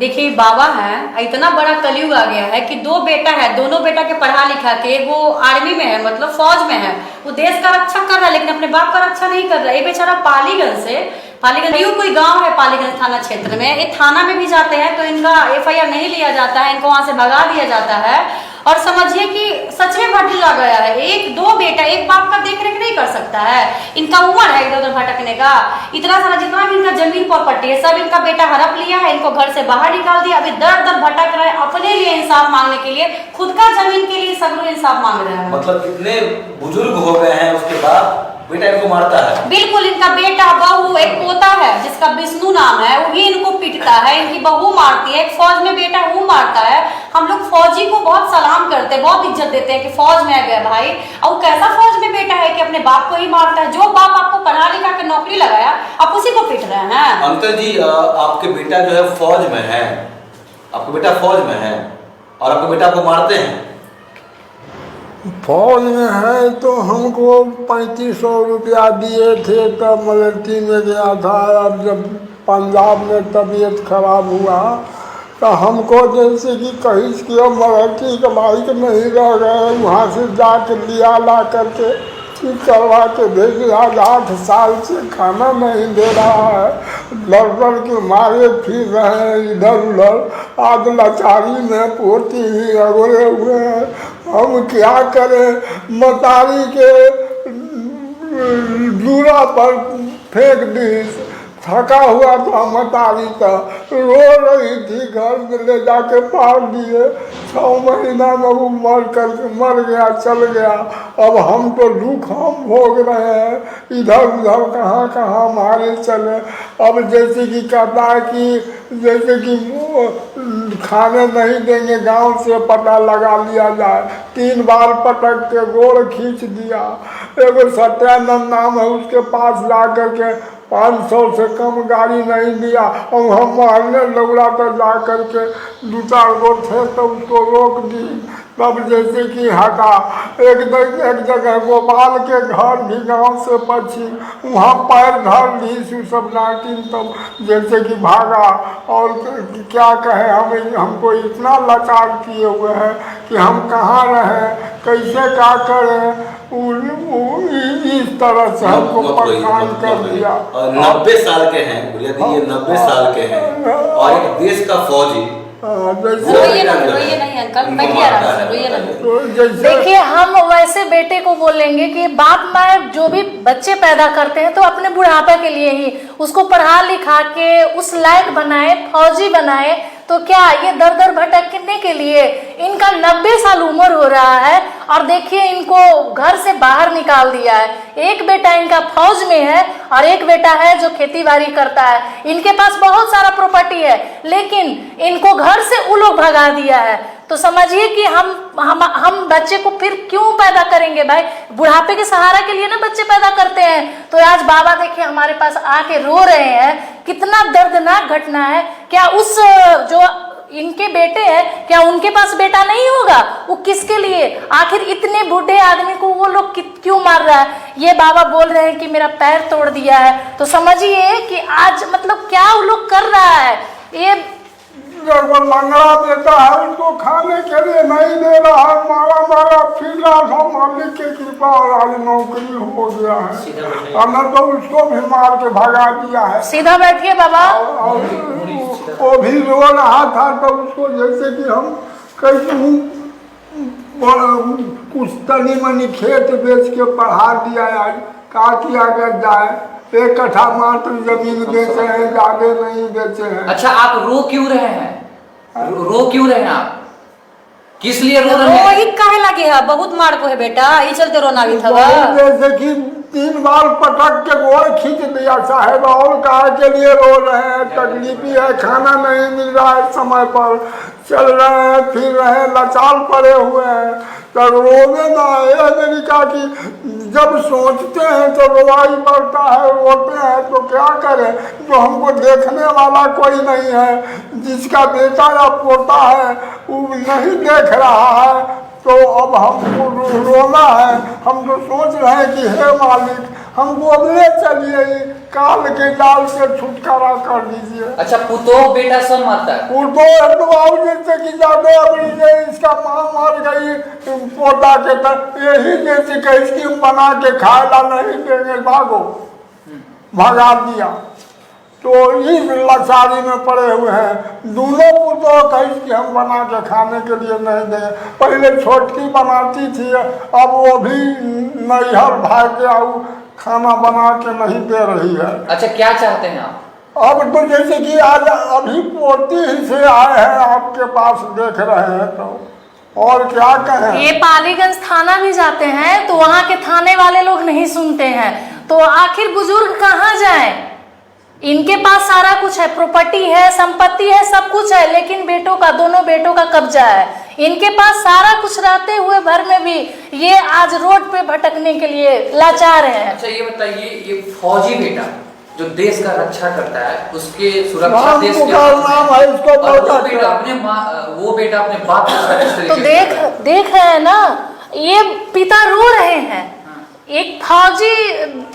देखिए बाबा हैं, इतना बड़ा कलयुग आ गया है कि दो बेटा है, दोनों बेटा के पढ़ा लिखा के वो आर्मी में है, मतलब फौज में है, वो देश का रक्षा कर रहा है लेकिन अपने बाप का रक्षा नहीं कर रहा है। ये बेचारा पालीगंज यूँ कोई गांव है पालीगंज थाना क्षेत्र में, ये थाना में भी जाते हैं तो इनका FIR नहीं लिया जाता है, इनको वहां से भगा दिया जाता है। और समझिए कि सच में भटका गया है, एक दो बेटा एक बाप का देख रेख नहीं कर सकता है। इनका उम्र है इधर उधर भटकने का, इतना सारा जितना भी इनका जमीन प्रॉपर्टी है सब इनका बेटा हड़प लिया है, इनको घर से बाहर निकाल दिया, अभी दर दर भटक रहे हैं अपने लिए इंसाफ मांगने के लिए, खुद का जमीन के लिए सब लोग इंसाफ मांग रहे हैं। मतलब कितने बुजुर्ग हो गए हैं उसके बाद बेटा इनको मारता है। बिल्कुल, इनका बेटा बहू एक पोता है जिसका विष्णु नाम है, वही इनको पीटता है, इनकी बहू मारती है, एक फौज में बेटा वो मारता है। हम लोग फौजी को बहुत सलाम करते हैं, बहुत इज्जत देते हैं कि फौज में आ गया भाई, और कैसा फौज में बेटा है कि अपने बाप को ही मारता है। जो बाप आपको पढ़ा लिखा के नौकरी लगाया आप उसी को पीट रहे हैं। अंकल जी आपके बेटा जो है फौज में है, आपका बेटा फौज में है और आपके बेटा को मारते हैं। फौज में है तो हमको 3500 रुपया दिए थे तब मलेठी में गया था। अब जब पंजाब में तबीयत खराब हुआ तो हमको जैसे कि कहीं किया मराठी का बाइक नहीं रह गए, वहाँ से जाके लिया ला करके ठीक करवा के भेज। आज 8 साल से खाना नहीं दे रहा है, लड़ के मारे फिर रहे हैं इधर उधर। आज लाचारी में पोती ही अगोरे हुए हैं, हम क्या करें। मतारी के दूरा पर फेंक दी, थका हुआ था मतारी का, रो रही थी, घर में ले जाके पार दिए। 6 महीना में वो मर गया, चल गया। अब हम तो दुख हम भोग रहे हैं, इधर उधर कहाँ कहाँ मारे चले। अब जैसे कि कहता है कि जैसे कि खाने नहीं देंगे, गांव से पता लगा लिया जाए। 3 बार पटक के गोड़ खींच दिया। एगो सत्यानंद नाम है, उसके पास जा करके 500 से कम गाड़ी नहीं दिया, और हम मारने लौड़ा तो जा करके 2-4 गो थे तो उसको रोक दी। तब जैसे कि हटा एक जगह गोपाल के घर भी गांव से पक्षी, वहाँ पैर धर ली सब नाटिन, तब जैसे कि भागा। और क्या कहें, हमको इतना लाचार किए हुए हैं कि हम कहाँ रहें, कैसे क्या करें। इस तरह से हमको परेशान कर दिया। 90 साल के हैं भैया जी, ये 90 साल के हैं और एक देश का फौजी। रोइए नहीं अंकल, बैठिए आराम से, रोइए नहीं। देखिए हम वैसे बेटे को बोलेंगे कि बाप माँ जो भी बच्चे पैदा करते हैं तो अपने बुढ़ापा के लिए ही उसको पढ़ा लिखा के उस लायक बनाए, फौजी बनाए, तो क्या ये दर दर भटकने के लिए। इनका 90 साल उम्र हो रहा है और देखिए इनको घर से बाहर निकाल दिया है। एक बेटा इनका फौज में है और एक बेटा है जो खेती बाड़ी करता है। इनके पास बहुत सारा प्रॉपर्टी है लेकिन इनको घर से वो लोग भगा दिया है। तो समझिए कि हम बच्चे को फिर क्यों पैदा करेंगे भाई, बुढ़ापे के सहारा के लिए ना बच्चे पैदा करते हैं। तो आज बाबा देखिए हमारे पास आके रो रहे हैं, कितना दर्दनाक घटना है। क्या उस जो इनके बेटे हैं क्या उनके पास बेटा नहीं होगा, वो किसके लिए, आखिर इतने बूढ़े आदमी को वो लोग क्यों मार रहा है। ये बाबा बोल रहे हैं कि मेरा पैर तोड़ दिया है, तो समझिए कि आज मतलब क्या वो लोग कर रहा है। ये लंगड़ा देता है उसको खाने के लिए नहीं दे रहा है, मारा फिर रहा। मालिक की कृपा और आज नौकरी हो गया है, और न तो उसको भी मार के भगा दिया है। सीधा बैठिए बाबा। और वो भी रो रहा था तो उसको जैसे कि हम कहीं कुछ तनी मनी खेत बेच के पढ़ा दिया। आज क्या किया जाए, 1 कट्ठा मात्र जमीन बेचे हैं, ज्यादा नहीं बेचे हैं। अच्छा आप रो क्यों रहे हैं, रो क्यों रहे हैं आप, किस लिए रो रहे हैं? रोहित काहे लगे है, बहुत मार को है बेटा, ये चलते रोना भी था। जैसे कि 3 बार पटक के गोड़ खींच दिया साहब, और काहे के लिए रो रहे हैं। तकलीफी है, खाना नहीं मिल रहा है समय पर, चल रहे हैं फिर रहे हैं, लाचार पड़े हुए हैं। तो रोने ना है अमेरिका की, जब सोचते हैं तो रोवाई पड़ता है, रोते हैं तो क्या करें। जो हमको देखने वाला कोई नहीं है, जिसका बेटा या पोता है वो नहीं देख रहा है, तो अब हमको रोना है। हम तो सोच रहे हैं कि हे मालिक हमको ले चलिए, काल के जाल से छुटकारा कर दीजिए। अच्छा, पुतोह बेटा सब मारता है? जैसे कि जाने अभी इसका माँ मर गई पोता के यही जैसे कि स्कीम बना के खाएला नहीं देंगे, भागो, भगा दिया। तो इस लाचारी में पड़े हुए हैं। दोनों पुतों कहीं कि हम बना के खाने के लिए नहीं देंगे। पहले छोटकी बनाती थी, अब वो भी नैहर भाग के आऊ खाना बना के नहीं दे रही है। अच्छा, क्या चाहते हैं आप? अब तो जैसे कि आज अभी पोती ही से आए हैं आपके पास, देख रहे हैं, तो और क्या कहें। ये पालीगंज थाना भी जाते हैं तो वहाँ के थाने वाले लोग नहीं सुनते हैं, तो आखिर बुजुर्ग कहाँ जाएं? इनके पास सारा कुछ है, प्रॉपर्टी है, संपत्ति है, सब कुछ है, लेकिन बेटों का, दोनों बेटों का कब्जा है। इनके पास सारा कुछ रहते हुए भर में भी ये आज रोड पे भटकने के लिए लाचार हैं। अच्छा, ये बताइए, ये फौजी बेटा जो देश का रक्षा करता है, उसके सुरक्षा देश के नाम है इसको, और वो बेटा अपने बाप के साथ इस तो तरीके से देख रहे हैं ना, ये पिता रो रहे हैं। एक फौजी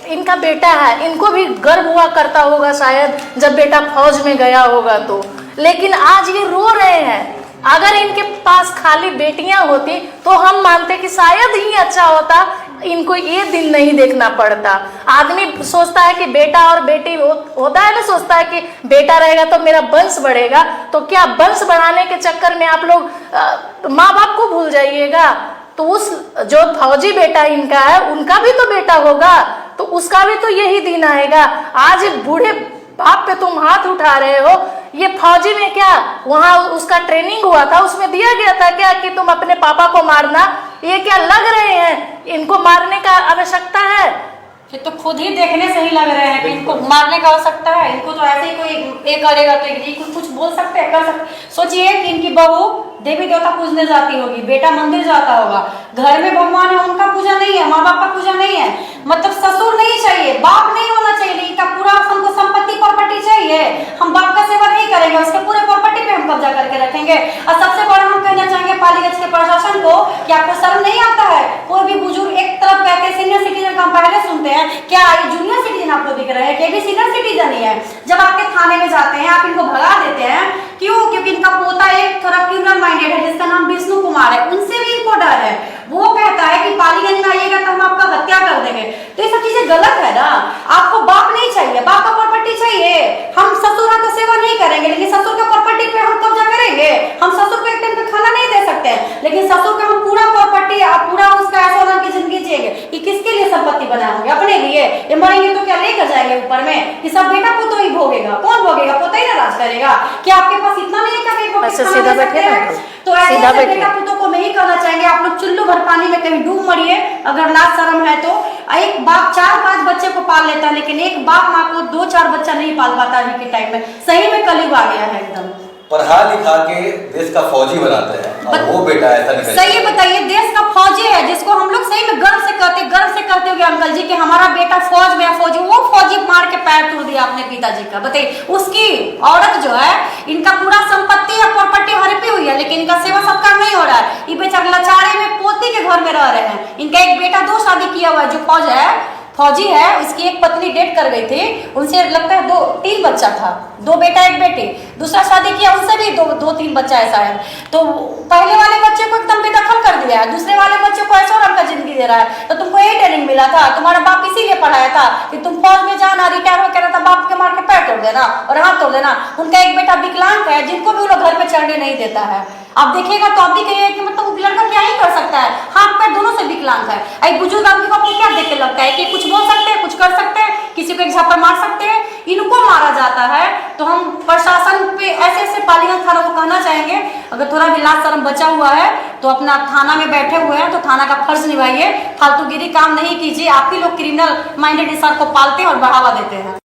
इनका बेटा है, इनको भी गर्व हुआ करता होगा शायद जब बेटा फौज में गया होगा तो, लेकिन आज ये रो रहे हैं। अगर इनके पास खाली बेटियां होती तो हम मानते कि शायद ही अच्छा होता, इनको ये दिन नहीं देखना पड़ता। आदमी सोचता है कि बेटा और बेटी होता है ना, सोचता है कि बेटा रहेगा तो मेरा वंश बढ़ेगा, तो क्या वंश बढ़ाने के चक्कर में आप लोग माँ बाप को भूल जाइएगा? तो उस जो फौजी बेटा इनका है, उनका भी तो बेटा होगा, तो उसका भी तो यही दिन आएगा। आज बूढ़े बाप पे तुम हाथ उठा रहे हो। ये फौजी में क्या वहां उसका ट्रेनिंग हुआ था, उसमें दिया गया था क्या कि तुम अपने पापा को मारना? ये क्या लग रहे हैं इनको मारने का आवश्यकता है? ये तो खुद ही देखने से ही लग रहे हैं कि इनको मारने का आवश्यकता है। इनको तो ऐसे ही कोई एक करेगा तो एक कुछ बोल सकते हैं, कर सकते। सोचिए कि इनकी बहू देवी देवता पूजने जाती होगी, बेटा मंदिर जाता होगा, घर में भगवान है उनका पूजा नहीं है, माँ बाप का पूजा नहीं है, मतलब ससुर नहीं चाहिए, बाप नहीं होना चाहिए, लेकिन का पूरा हमको संपत्ति प्रॉपर्टी चाहिए। हम बाप का सेवा नहीं करेंगे, उसके पूरे प्रॉपर्टी पे हम कब्जा करके रखेंगे। और सबसे बड़ा हम कहना चाहेंगे पालीगंज के प्रशासन को कि आपको शर्म नहीं आता है? कोई भी बुजुर्ग एक तरफ कहते हैं सीनियर सिटीजन का हम पहले सुनते हैं, क्या ये जूनियर सिटीजन आपको दिख रहे हैं? कि सीनियर सिटीजन ही है। जब आपके थाने में जाते हैं आप इनको भगा देते हैं, क्यों? क्योंकि इनका पोता एक थोड़ा क्रिमिनल माइंडेड है जिसका नाम विष्णु कुमार है, उनसे भी इनको डर है। वो कहता है कि पालीगंज में आइएगा तो हम आपका हत्या कर देंगे। तो ये सब चीजें गलत है ना। आपको बाप नहीं चाहिए, बाप का प्रॉपर्टी चाहिए। हम ससुर का सेवा नहीं करेंगे, लेकिन ससुर के प्रॉपर्टी पे हम कब्जा करेंगे। हम ससुर को एक टाइम पे खाना नहीं दे सकते हैं, लेकिन ससुर का हम पूरा प्रॉपर्टी, पूरा उसका ऐसा की जिंदगी जिएंगे। ये किसके लिए संपत्ति बनाए होंगे? अपने लिए। ये मरेंगे तो क्या लेकर जाएंगे ऊपर में? कि सब बेटा पुतो ही भोगेगा। कौन भोगेगा? पोता ही ना राज करेगा। क्या आपके पास इतना नहीं है कि सीधा बैठे ना, तो ऐसे बेटा पुतो को नहीं करना चाहेंगे। आप लोग चुल्लू भर पानी में कहीं डूब मरिए अगर लाज शर्म है तो। एक बाप 4-5 बच्चे को पाल लेता है, लेकिन एक बाप माँ को 2-4 बच्चा नहीं पाल पाता अभी के टाइम में। सही में कलयुग आ गया है एकदम। पढ़ा लिखा के देश का फौजी बनाते हैं, और वो बेटा ऐसा नहीं। सही बताइए, देश का फौजी है जिसको हम लोग सही में गर्व से कहते होंगे अंकल जी कि हमारा बेटा फौज में है। फौजी, वो फौजी मार के पैर तोड़ दिया अपने पिताजी का। बताइए, उसकी औरत जो है, इनका पूरा संपत्ति है, प्रॉपर्टी हड़पी हुई है, लेकिन इनका सेवा सत्कार नहीं हो रहा है। ये बेचारे लाचारी में पोती के घर में रह रहे हैं। इनका एक बेटा 2 शादी किया हुआ है जो फौजी है। उसकी एक पत्नी डेट कर गई थी, उनसे लगता है 2-3 बच्चा था, 2 बेटा 1 बेटी। दूसरा शादी किया, उनसे भी 2-3 बच्चा ऐसा है। तो पहले वाले बच्चे को एकदम बेदखल कर दिया है, दूसरे वाले बच्चे को ऐसा रंग का जिंदगी दे रहा है। तो तुमको यही ट्रेनिंग मिला था, तुम्हारा बाप इसीलिए पढ़ाया था कि तुम फौज में जाना, रिटायर हो कहना था, बाप के मार के पैर तोड़ देना और हाथ तोड़ देना। उनका एक बेटा विकलांग है जिनको भी वो लोग घर पे चढ़ने नहीं देता है। आप देखिएगा तो आप भी कहिए कि मतलब लड़का क्या ही कर सकता है, हाथ पैर दोनों से विकलांग है। एक बुजुर्ग आदमी को आपको क्या देख के लगता है कि कुछ बोल सकते हैं, कुछ कर सकते हैं, किसी को एक झापड़ मार सकते हैं? इनको मारा जाता है। तो हम प्रशासन पे ऐसे पालीगंज थाना को कहना चाहेंगे, अगर थोड़ा भी लाज शर्म बचा हुआ है तो अपना थाना में बैठे हुए हैं तो थाना का फर्ज निभाइए, फालतूगिरी काम नहीं कीजिए। आप ही लोग क्रिमिनल माइंडेड इंसान को पालते हैं और बढ़ावा देते हैं।